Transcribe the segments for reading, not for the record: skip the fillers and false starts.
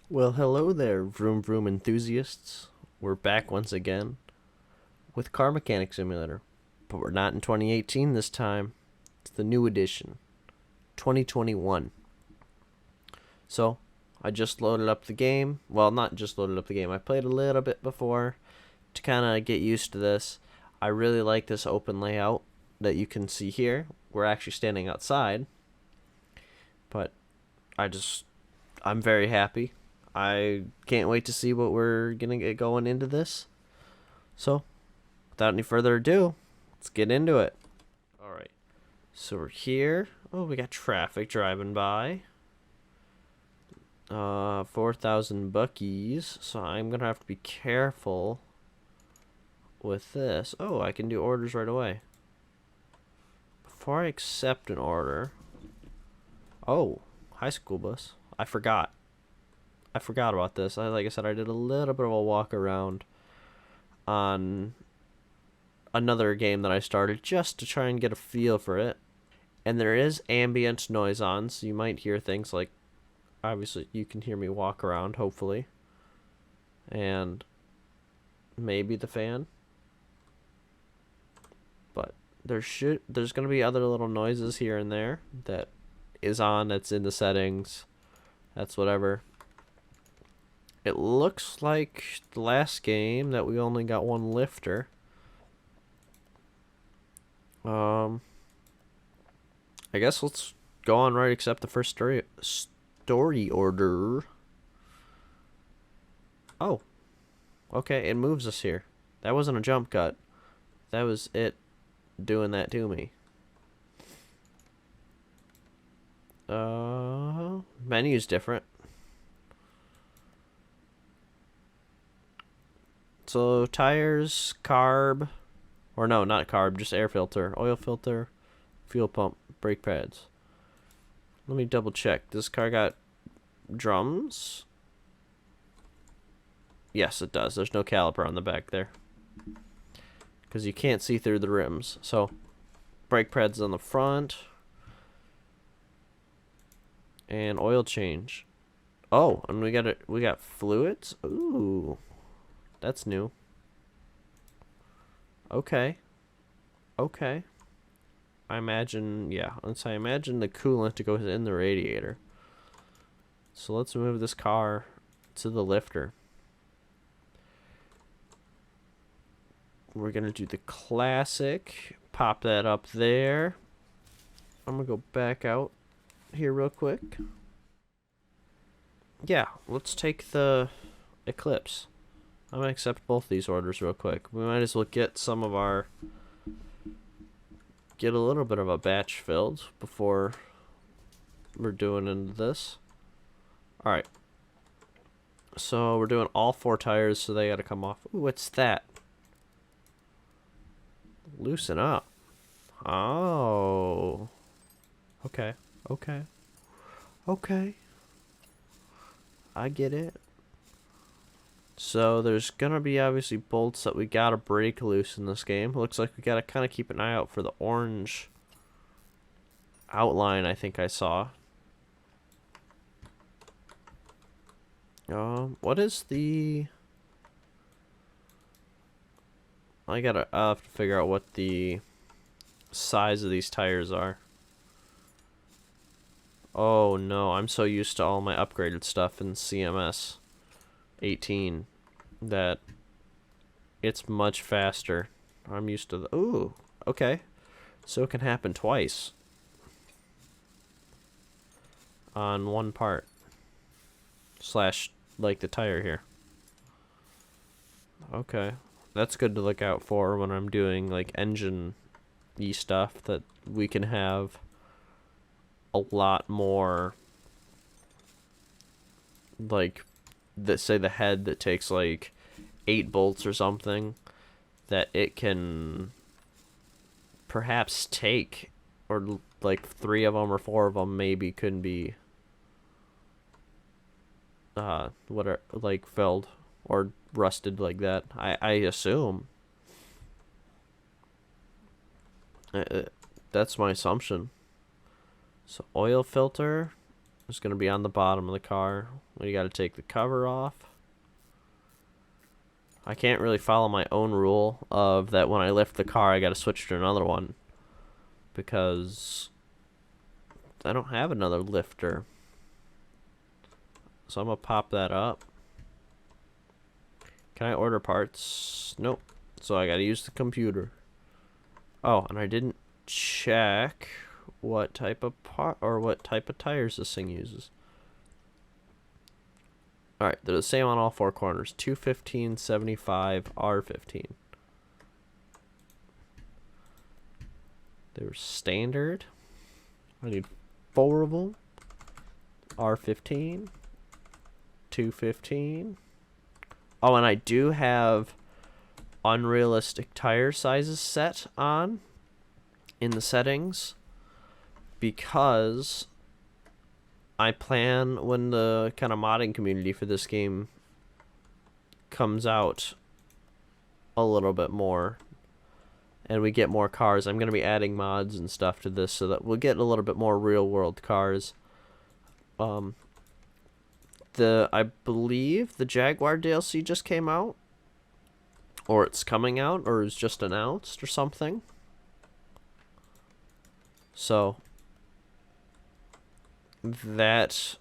Well, hello there, vroom vroom enthusiasts. We're back once again with Car Mechanic Simulator, but we're not in 2018 this time. It's the new edition, 2021. So, I just loaded up the game. Well, not just loaded up the game. I played a little bit before to kind of get used to this. I really like this open layout that you can see here. We're actually standing outside, but I'm very happy. I can't wait to see what we're gonna get going into this. So, without any further ado, let's get into it. All right. So we're here. Oh, we got traffic driving by. 4,000 buckies. So I'm gonna have to be careful with this. Oh, I can do orders right away. Before I accept an order. Oh, high school bus. I forgot about this. Like I said, I did a little bit of a walk around on another game that I started just to try and get a feel for it. And there is ambient noise on, so you might hear things like, obviously you can hear me walk around, hopefully. And maybe the fan. But there's going to be other little noises here and there that is on, that's in the settings. That's whatever. It looks like the last game that we only got one lifter. I guess let's go on right, accept the first story order. Oh, okay, it moves us here. That wasn't a jump cut. That was it doing that to me. Menu's different. So tires, carb, or no, not carb, just air filter, oil filter, fuel pump, brake pads. Let me double check. This car got drums? Yes, it does. There's no caliper on the back there, because you can't see through the rims. So, brake pads on the front. And oil change. Oh, and we got fluids? Ooh. That's new. Okay. Okay. I imagine the coolant to go in the radiator. So let's move this car to the lifter. We're going to do the classic. Pop that up there. I'm going to go back out here real quick. Yeah, let's take the Eclipse. I'm going to accept both these orders real quick. We might as well get a little bit of a batch filled before we're doing into this. Alright. So we're doing all 4 tires, so they gotta come off. Ooh, what's that? Loosen up. Oh. Okay. Okay. Okay. I get it. So there's gonna be obviously bolts that we gotta break loose in this game. Looks like we gotta kind of keep an eye out for the orange outline I think I saw. What is the... I'll have to figure out what the size of these tires are. Oh no, I'm so used to all my upgraded stuff in CMS 18 that it's much faster. I'm used to the... Ooh, okay. So it can happen twice on one part. Slash, like the tire here. Okay. That's good to look out for when I'm doing, like, engine-y stuff, that we can have a lot more, like, say the head that takes, like, 8 bolts or something, that it can perhaps take, or, like, 3 of them or 4 of them maybe could be, what are, like, filled or rusted like that. I assume. That's my assumption. So oil filter. It's going to be on the bottom of the car. You got to take the cover off. I can't really follow my own rule of that when I lift the car, I got to switch to another one. Because I don't have another lifter. So I'm going to pop that up. Can I order parts? Nope. So I got to use the computer. Oh, and I didn't check what type of part or what type of tires this thing uses. Alright, they're the same on all four corners. 215, 75, R15. They're standard. I need 4 of them. R15. 215. Oh, and I do have unrealistic tire sizes set on in the settings because I plan when the kind of modding community for this game comes out a little bit more and we get more cars. I'm going to be adding mods and stuff to this so that we'll get a little bit more real world cars. I believe the Jaguar DLC just came out, or it's coming out, or is just announced or something. So that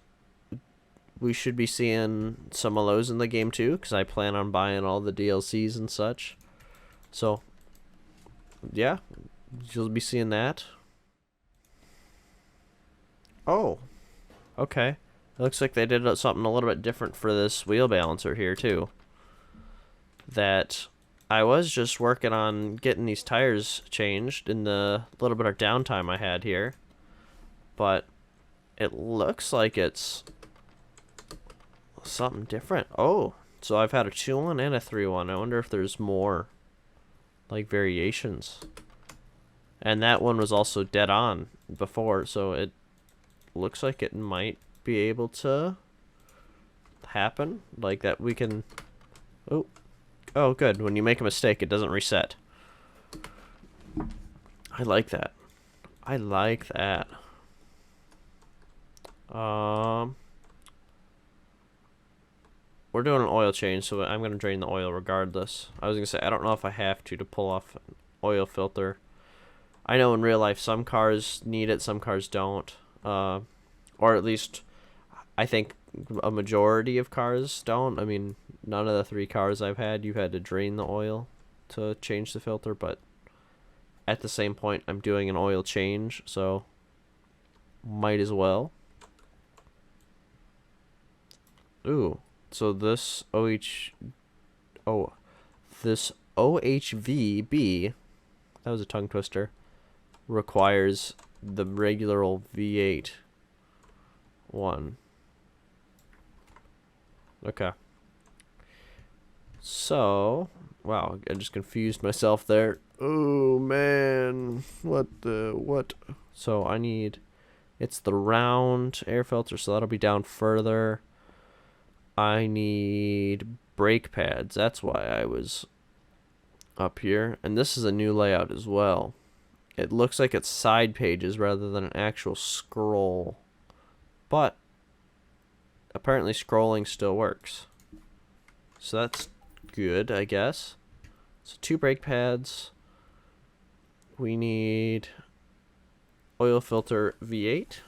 we should be seeing some of those in the game too, because I plan on buying all the DLCs and such. So yeah, you'll be seeing that. Oh, okay. It looks like they did something a little bit different for this wheel balancer here too. That I was just working on getting these tires changed in the little bit of downtime I had here, but it looks like it's something different. Oh, so I've had a 2-1 and a 3-1. I wonder if there's more like variations. And that one was also dead on before, so it looks like it might be able to happen. Like that we can... Oh, good. When you make a mistake, it doesn't reset. I like that. I like that. We're doing an oil change, so I'm going to drain the oil regardless. I was going to say, I don't know if I have to pull off an oil filter. I know in real life some cars need it, some cars don't. Or at least, I think a majority of cars don't. I mean, none of the 3 cars I've had, you've had to drain the oil to change the filter, but at the same point, I'm doing an oil change, so might as well. Ooh, so this this OHVB, that was a tongue twister, requires the regular old V8 one. Okay. So, wow, I just confused myself there. Oh, man. What? So, I need... It's the round air filter, so that'll be down further. I need brake pads. That's why I was up here. And this is a new layout as well. It looks like it's side pages rather than an actual scroll. But apparently scrolling still works. So that's good, I guess. So 2 brake pads. We need oil filter V8.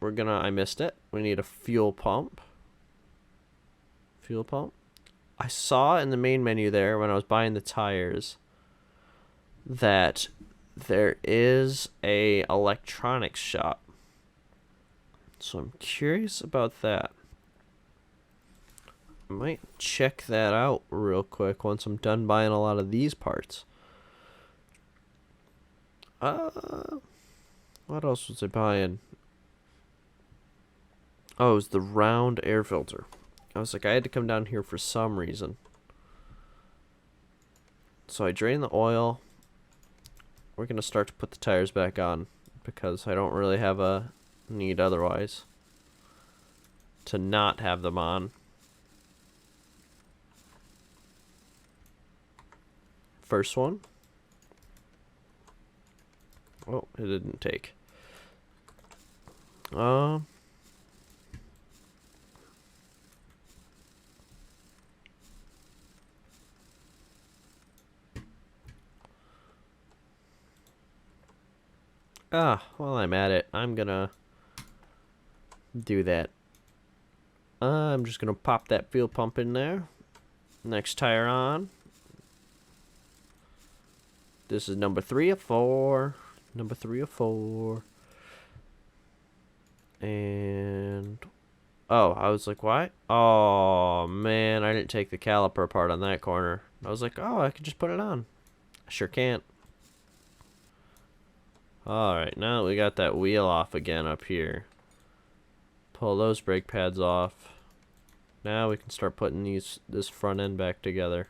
I missed it. We need a fuel pump. I saw in the main menu there when I was buying the tires that there is a electronics shop. So I'm curious about that. I might check that out real quick once I'm done buying a lot of these parts. What else was I buying? Oh, it was the round air filter. I was like, I had to come down here for some reason. So I drained the oil. We're going to start to put the tires back on because I don't really have a need otherwise to not have them on. First one. Oh, it didn't take. While I'm at it, I'm gonna do that. I'm just gonna pop that fuel pump in there. Next tire on. This is number 3 of 4. Number 3 of 4. And oh, I was like, what? Oh man, I didn't take the caliper apart on that corner. I was like, oh, I could just put it on. I sure can't. Alright, now that we got that wheel off again up here. Pull those brake pads off. Now we can start putting this front end back together.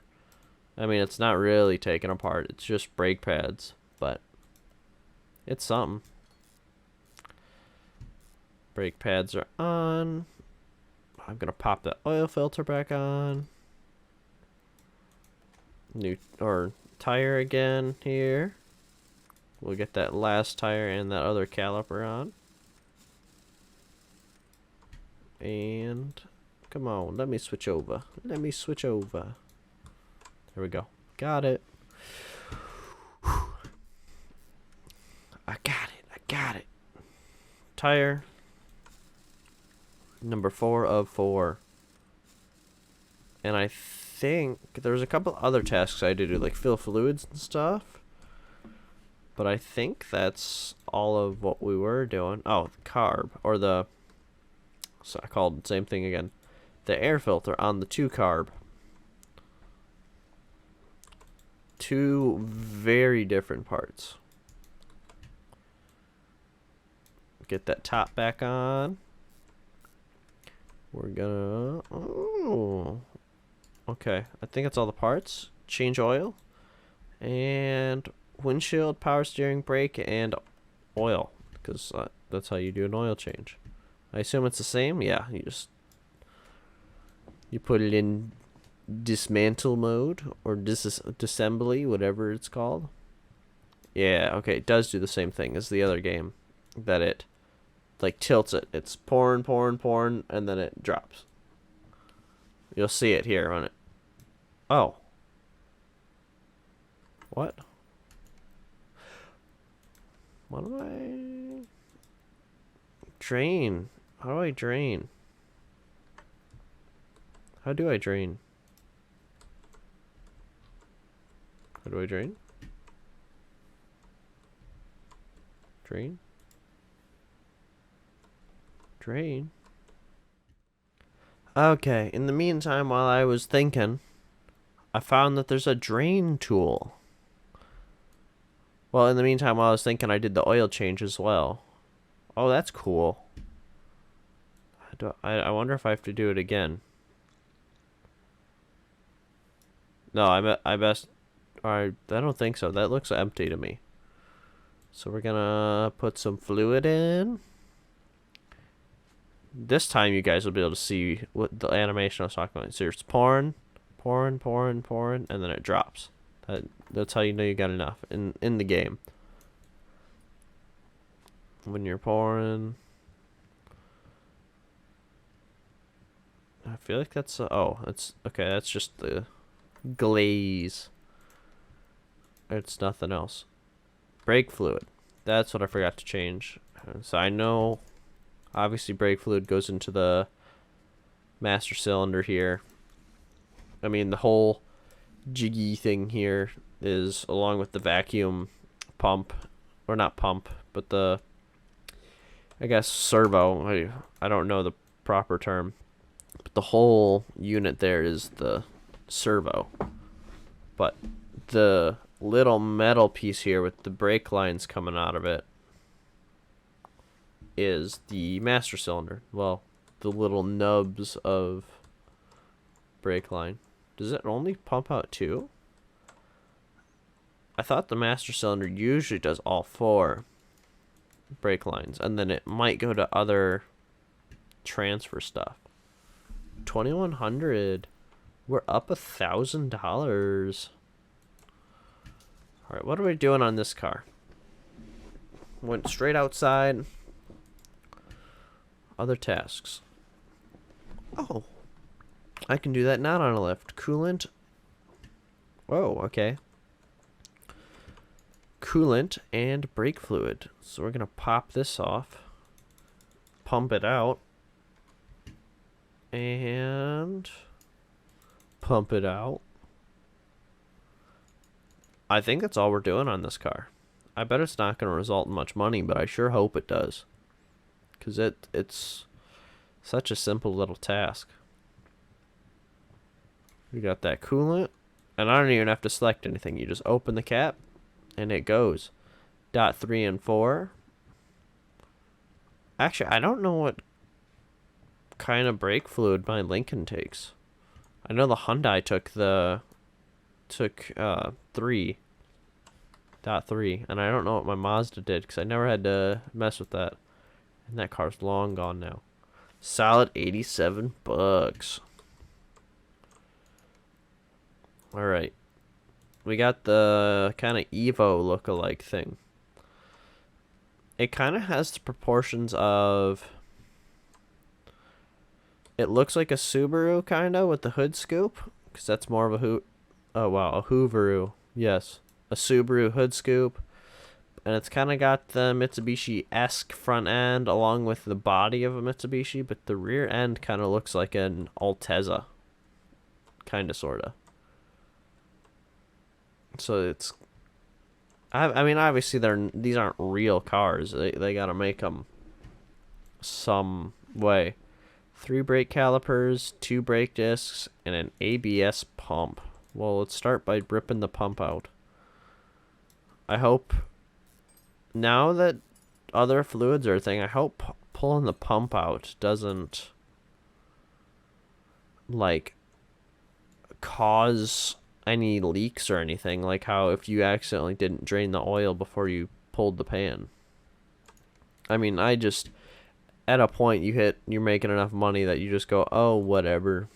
I mean, it's not really taken apart. It's just brake pads, but it's something. Brake pads are on. I'm gonna pop the oil filter back on. New tire again here. We'll get that last tire and that other caliper on. And come on, let me switch over. Let me switch over. There we go. Got it. I got it. I got it. Tire. Number 4 of 4. And I think there's a couple other tasks I had to do, like fill fluids and stuff. But I think that's all of what we were doing. Oh, the carb. Or the... So I called the same thing again. The air filter on the 2 carb. 2 very different parts. Get that top back on. We're gonna... Oh. Okay. I think that's all the parts. Change oil. And windshield, power steering, brake, and oil. Because that's how you do an oil change. I assume it's the same? Yeah. You put it in dismantle mode. Or disassembly, whatever it's called. Yeah, okay. It does do the same thing as the other game. That it... like tilts it. It's pouring, and then it drops. You'll see it here on it. Oh. What? What do I... Drain. How do I drain? How do I drain? How do I drain? Drain? Drain. Okay, in the meantime, while I was thinking, I found that there's a drain tool. Well, in the meantime, while I was thinking, I did the oil change as well. Oh, that's cool. I wonder if I have to do it again. No, I don't think so. That looks empty to me. So we're gonna put some fluid in. This time you guys will be able to see what the animation I was talking about. So it's pouring, and then it drops. That's how you know you got enough in the game. When you're pouring, I feel like that's it's okay. That's just the glaze. It's nothing else. Brake fluid. That's what I forgot to change. So I know. Obviously, brake fluid goes into the master cylinder here. I mean, the whole jiggy thing here is along with the vacuum pump, or not pump, but the, I guess, servo. I don't know the proper term, but the whole unit there is the servo. But the little metal piece here with the brake lines coming out of it is the master cylinder. Well, the little nubs of brake line. Does it only pump out 2? I thought the master cylinder usually does all 4 brake lines, and then it might go to other transfer stuff. 2,100. We're up $1,000. All right, what are we doing on this car? Went straight outside. Other tasks. Oh, I can do that not on a lift. Coolant. Whoa, okay. coolant and brake fluid. So we're going to pop this off, pump it out, and pump it out. I think that's all we're doing on this car. I bet it's not going to result in much money, but I sure hope it does. Because it's such a simple little task. We got that coolant. And I don't even have to select anything. You just open the cap, and it goes. Dot 3 and 4. Actually, I don't know what kind of brake fluid my Lincoln takes. I know the Hyundai took 3.3, and I don't know what my Mazda did because I never had to mess with that. And that car's long gone now. Solid $87. All right, we got the kind of Evo look-alike thing. It kind of has the proportions of. It looks like a Subaru kind of with the hood scoop, because that's more of a Oh wow, a Hooveru. Yes, a Subaru hood scoop, and it's kind of got the Mitsubishi-esque front end along with the body of a Mitsubishi, but the rear end kind of looks like an Altezza, kind of sorta. So it's. I mean, obviously these aren't real cars. They gotta make them some way. 3 brake calipers, 2 brake discs, and an ABS pump. Well, let's start by ripping the pump out. I hope, now that other fluids are a thing, I hope pulling the pump out doesn't, like, cause any leaks or anything. Like how if you accidentally didn't drain the oil before you pulled the pan. I mean, at a point you're making enough money that you just go, oh, whatever.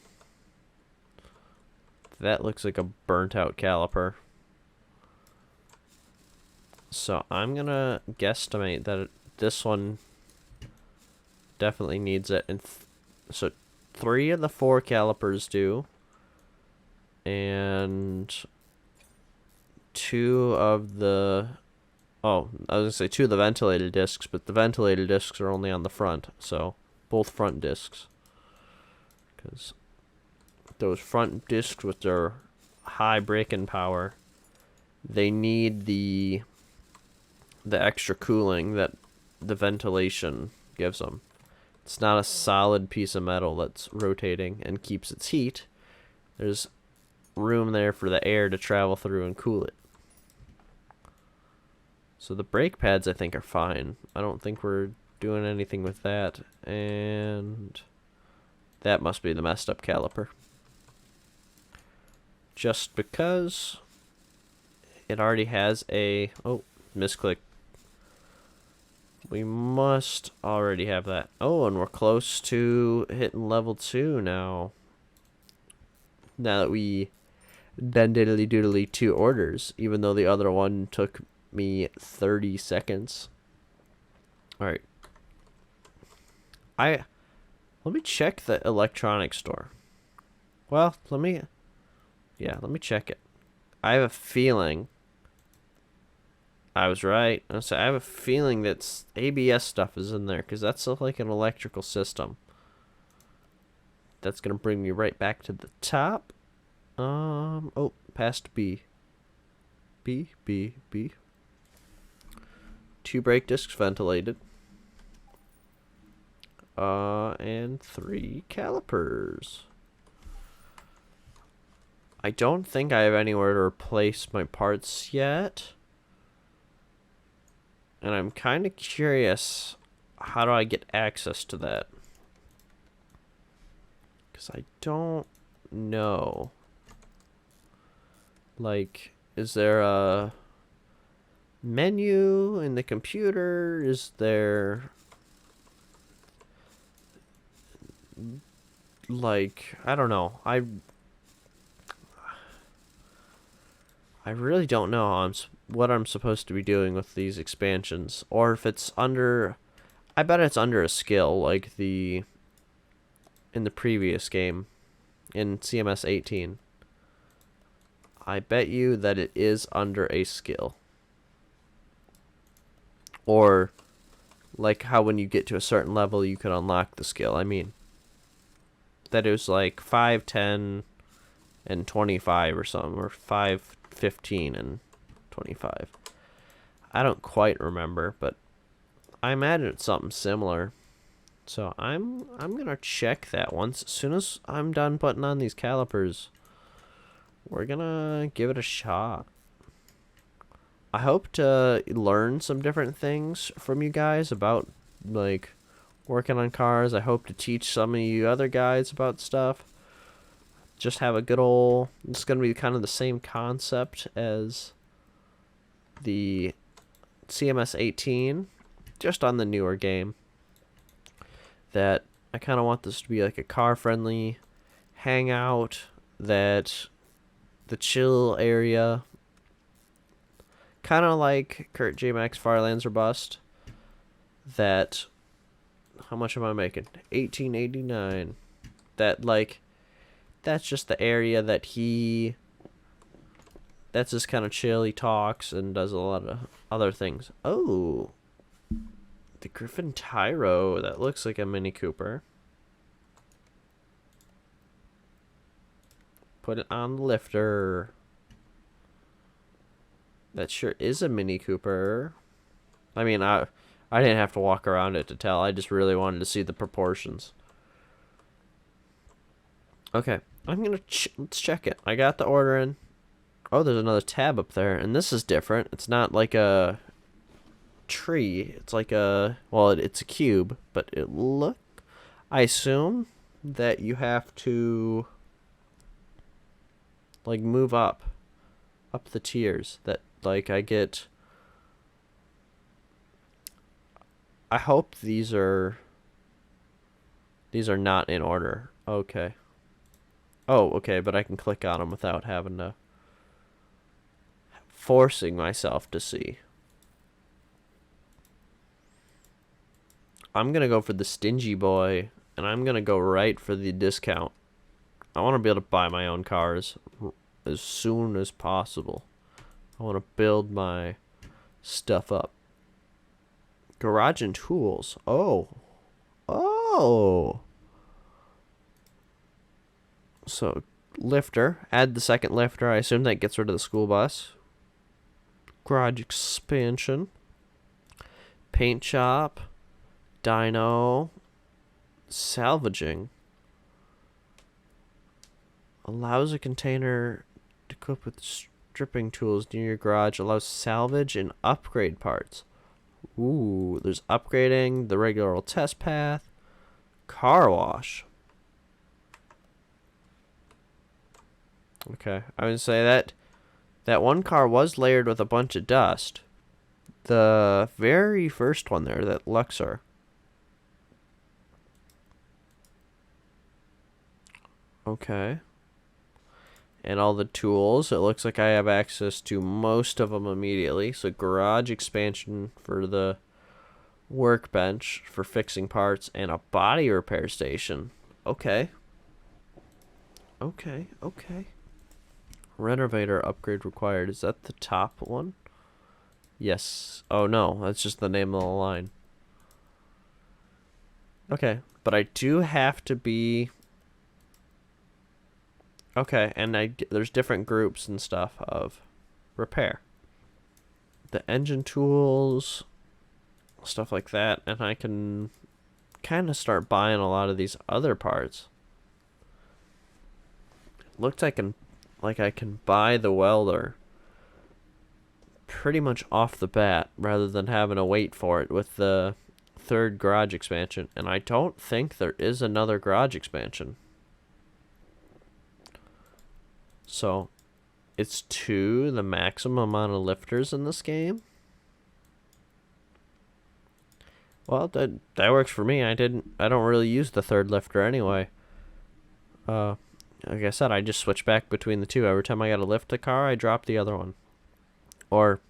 That looks like a burnt out caliper. So I'm gonna guesstimate that this one definitely needs it. And so 3 of the 4 calipers do. And 2 of the... Oh, I was going to say 2 of the ventilated discs, but the ventilated discs are only on the front. So, both front discs. Because those front discs with their high braking power, they need the extra cooling that the ventilation gives them. It's not a solid piece of metal that's rotating and keeps its heat. There's room there for the air to travel through and cool it. So the brake pads I think are fine. I don't think we're doing anything with that. And that must be the messed up caliper. Just because it already has a... Oh, misclick. We must already have that. Oh, and we're close to hitting level 2 now. Now that we done diddly doodly 2 orders, even though the other one took me 30 seconds. Alright. Let me check the electronics store. Well, let me check it. I have a feeling I was right. I have a feeling that ABS stuff is in there, because that's like an electrical system. That's going to bring me right back to the top. Oh, past B. B. 2 brake discs ventilated. And 3 calipers. I don't think I have anywhere to replace my parts yet. And I'm kind of curious, how do I get access to that? Because I don't know. Like, is there a menu in the computer? Is there... Like, I don't know. I really don't know what I'm supposed to be doing with these expansions. Or if it's under... I bet it's under a skill, like in the previous game, in CMS 18. I bet you that it is under a skill. Or like how when you get to a certain level you can unlock the skill. I mean, that it was like 5, 10, and 25 or something, or 5, 15, and 25. I don't quite remember, but I imagine it's something similar. So I'm gonna check that once. As soon as I'm done putting on these calipers, we're gonna give it a shot. I hope to learn some different things from you guys about, like, working on cars. I hope to teach some of you other guys about stuff. Just have a good old... It's going to be kind of the same concept as the CMS 18, just on the newer game. That I kind of want this to be like a car-friendly hangout, that the chill area... Kind of like Kurt J. Max Firelands or Bust. That, how much am I making? $18.89. That, like, that's just the area that he, that's just kind of chill. He talks and does a lot of other things. Oh, the Griffin Tyro. That looks like a Mini Cooper. Put it on the lifter. That sure is a Mini Cooper. I mean, I didn't have to walk around it to tell. I just really wanted to see the proportions. Okay, I'm gonna let's check it. I got the order in. Oh, there's another tab up there, and this is different. It's not like a tree. It's like a, well, it's a cube, but it look. I assume that you have to like move up the tiers. That like I get. I hope these are not in order. Okay. Oh, okay, but I can click on them without having to forcing myself to see. I'm going to go for the stingy boy, and I'm going to go right for the discount. I want to be able to buy my own cars as soon as possible. I want to build my stuff up. Garage and tools. Oh. Oh. So, lifter. Add the second lifter. I assume that gets rid of the school bus. Garage expansion. Paint shop. Dyno. Salvaging. Allows a container to equip with stripping tools near your garage. Allows salvage and upgrade parts. Ooh, there's upgrading, the regular old test path, car wash. Okay, I would say that one car was layered with a bunch of dust. The very first one there, that Luxor. Okay. And all the tools. It looks like I have access to most of them immediately. So garage expansion for the workbench for fixing parts and a body repair station. Okay. Okay, okay. Renovator upgrade required. Is that the top one? Yes. Oh no, that's just the name of the line. Okay, but I do have to be... Okay, and there's different groups and stuff of repair. The engine tools, stuff like that, and I can kind of start buying a lot of these other parts. Looks like I can buy the welder pretty much off the bat rather than having to wait for it with the third garage expansion. And I don't think there is another garage expansion. So, it's 2, the maximum amount of lifters in this game. Well, that works for me. I don't really use the third lifter anyway. Like I said, I just switch back between the two. Every time I gotta lift a car, I drop the other one. Or,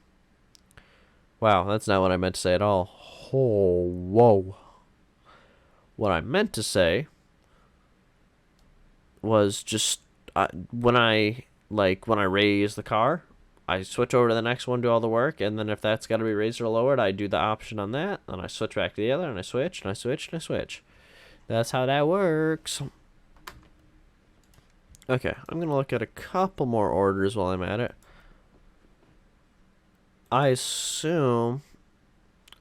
wow, that's not what I meant to say at all. Oh, whoa. What I meant to say was just when I raise the car, I switch over to the next one, do all the work, and then if that's got to be raised or lowered, I do the option on that, and I switch back to the other, and I switch, and I switch, and I switch. That's how that works. Okay, I'm going to look at a couple more orders while I'm at it. I assume...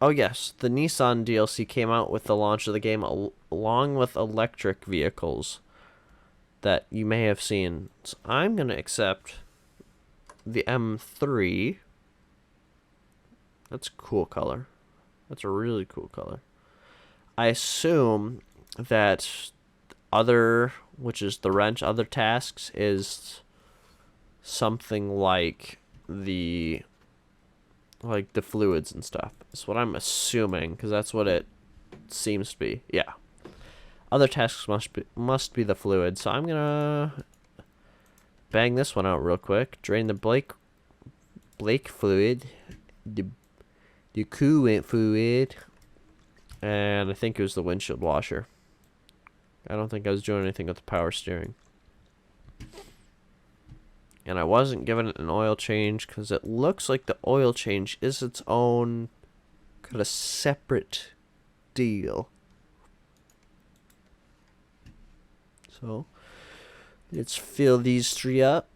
Oh, yes, the Nissan DLC came out with the launch of the game along with electric vehicles that you may have seen. So I'm going to accept the M3. That's a cool color. That's a really cool color. I assume that other, which is the wrench, other tasks is something like the fluids and stuff. That's what I'm assuming, because that's what it seems to be. Yeah. Other tasks must be the fluid. So I'm gonna bang this one out real quick. Drain the Blake fluid, the coolant fluid, and I think it was the windshield washer. I don't think I was doing anything with the power steering. And I wasn't giving it an oil change because it looks like the oil change is its own kind of separate deal. So let's fill these three up.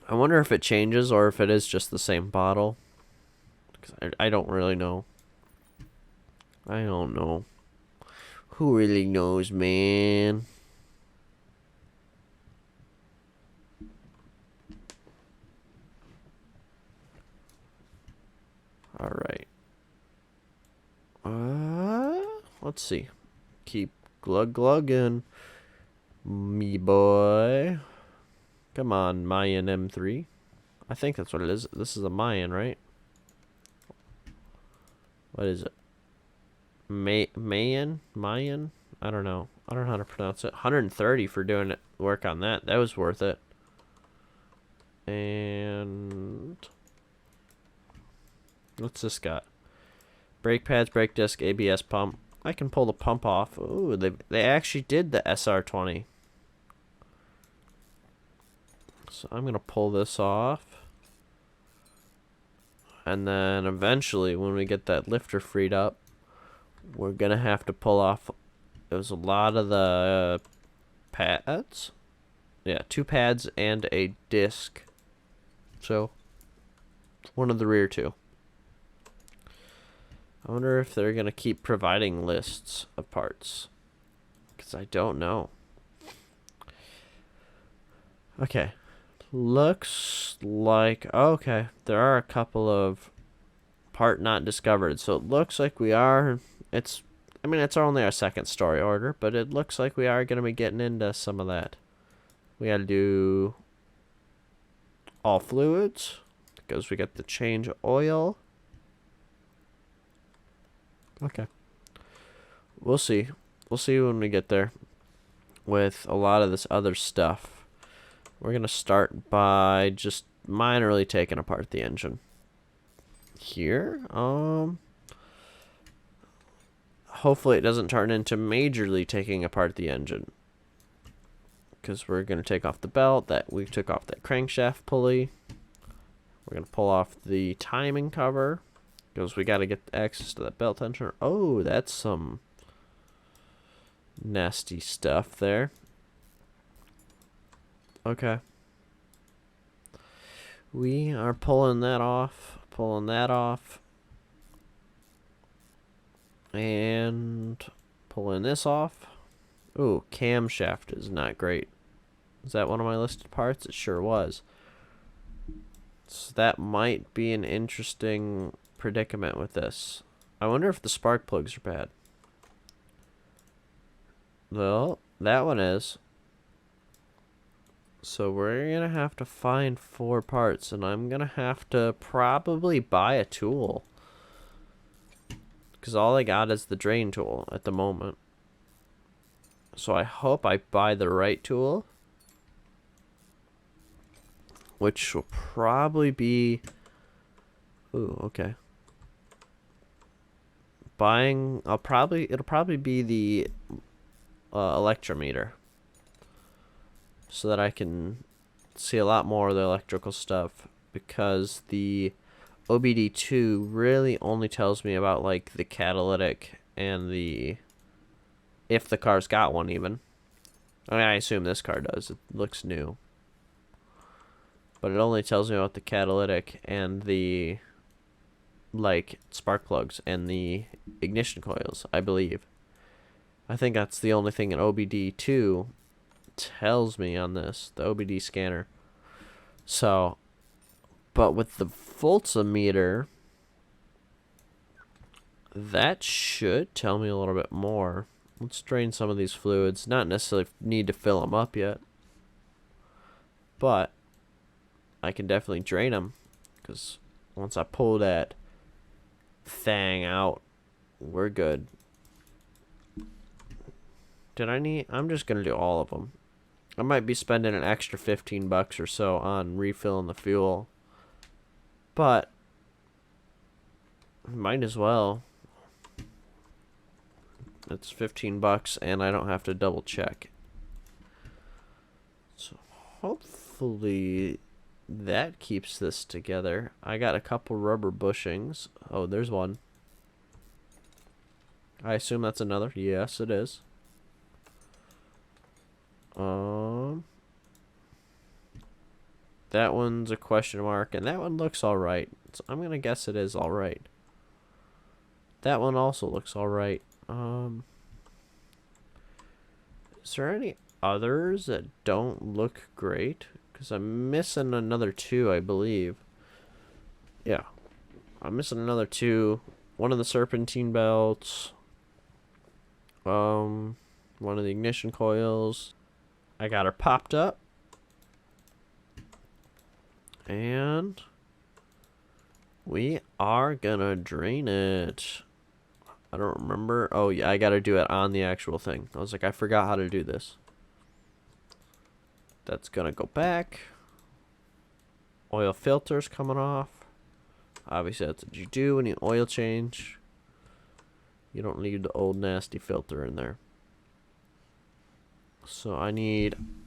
I wonder if it changes or if it is just the same bottle. Because I don't really know. I don't know. Who really knows, man? Alright. Let's see. Keep glugging. Me boy. Come on, Mayan M3. I think that's what it is. This is a Mayan, right? What is it? Mayan? I don't know. I don't know how to pronounce it. 130 for doing it, work on that. That was worth it. And... what's this got? Brake pads, brake disc, ABS pump. I can pull the pump off. Ooh, they actually did the SR20. So I'm going to pull this off. And then eventually, when we get that lifter freed up, we're going to have to pull off... it was a lot of the pads. Yeah, 2 pads and a disc. So, one of the rear 2. I wonder if they're going to keep providing lists of parts. Because I don't know. Okay. Looks like... okay. There are a couple of part not discovered. So it looks like we are... it's... I mean, it's only our second story order. But it looks like we are going to be getting into some of that. We got to do... all fluids. Because we got the change oil. Okay. We'll see. We'll see when we get there with a lot of this other stuff. We're going to start by just minorly taking apart the engine. Here. Hopefully it doesn't turn into majorly taking apart the engine. Because we're going to take off the belt. That we took off that crankshaft pulley. We're going to pull off the timing cover. Because we got to get access to that belt tensioner. Oh, that's some nasty stuff there. Okay. We are pulling that off. Pulling that off. And pulling this off. Ooh, camshaft is not great. Is that one of my listed parts? It sure was. So that might be an interesting... predicament with this. I wonder if the spark plugs are bad. Well, that one is. So we're gonna have to find 4 parts, and I'm gonna have to probably buy a tool. Because all I got is the drain tool at the moment. So I hope I buy the right tool. Which will probably be... ooh, okay. Buying... it'll probably be the electrometer. So that I can see a lot more of the electrical stuff, because the OBD2 really only tells me about like the catalytic and the, if the car's got one even. I mean, I assume this car does. It looks new. But it only tells me about the catalytic and the, like, spark plugs and the ignition coils, I believe. I think that's the only thing an OBD2 tells me on this, the OBD scanner. So, but with the voltmeter, that should tell me a little bit more. Let's drain some of these fluids. Not necessarily need to fill them up yet, but I can definitely drain them, because once I pull that thing out, we're good. I'm just gonna do all of them. I might be spending an extra $15 or so on refilling the fuel, but might as well. It's $15 and I don't have to double check. So hopefully that keeps this together. I got a couple rubber bushings. Oh, there's one. I assume that's another. Yes, it is. That one's a question mark, and that one looks alright. So I'm gonna guess it is alright. That one also looks alright. Is there any others that don't look great? Because I'm missing another two, I believe. Yeah. I'm missing another two. One of the serpentine belts. One of the ignition coils. I got her popped up. And we are gonna drain it. I don't remember. Oh, yeah, I gotta do it on the actual thing. I was like, I forgot how to do this. That's gonna go back. Oil filter's coming off. Obviously, that's what you do when you oil change. You don't need the old nasty filter in there. So I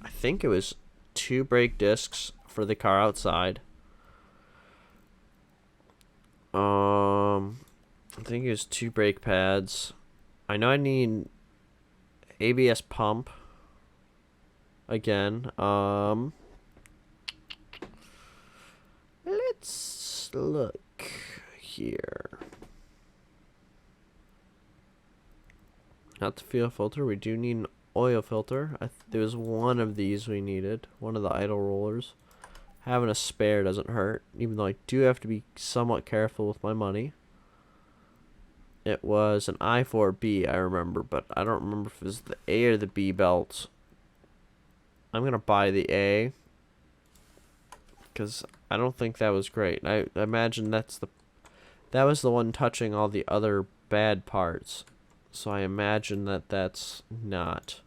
think it was 2 brake discs for the car outside. I think it was 2 brake pads. I know I need ABS pump again. Let's look here. Not the fuel filter. We do need an oil filter. There was one of these we needed. One of the idle rollers. Having a spare doesn't hurt, even though I do have to be somewhat careful with my money. It was an I4B, I remember, but I don't remember if it was the A or the B belt. I'm going to buy the A, because I don't think that was great. I imagine that was the one touching all the other bad parts. So I imagine that that's not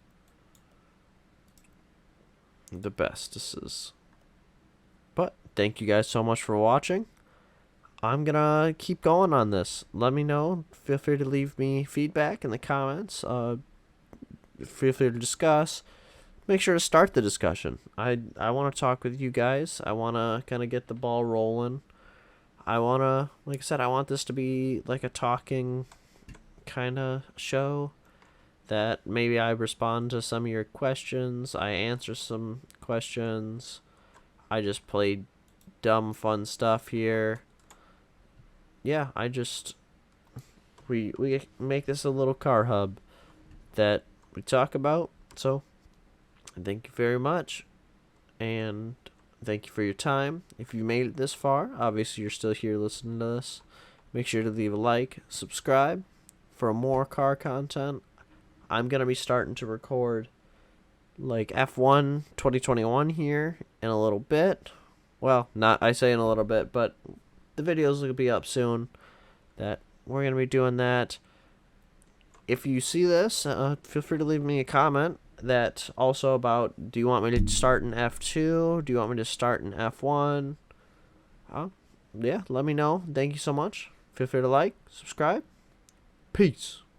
the best. But thank you guys so much for watching. I'm gonna keep going on this. Let me know. Feel free to leave me feedback in the comments. Feel free to discuss. Make sure to start the discussion. I want to talk with you guys. I want to kind of get the ball rolling. I want to, like I said, I want this to be like a talking kind of show, that maybe I respond to some of your questions, I answer some questions, I just play dumb fun stuff here. Yeah, we make this a little car hub that we talk about. So thank you very much, and thank you for your time. If you made it this far, obviously you're still here listening to this. Make sure to leave a like, subscribe for more car content. I'm going to be starting to record like F1 2021 here in a little bit. Well, not I say in a little bit, but the videos will be up soon that we're going to be doing that. If you see this, feel free to leave me a comment that also about, do you want me to start in F2? Do you want me to start in F1? Yeah, let me know. Thank you so much. Feel free to like, subscribe. Peace.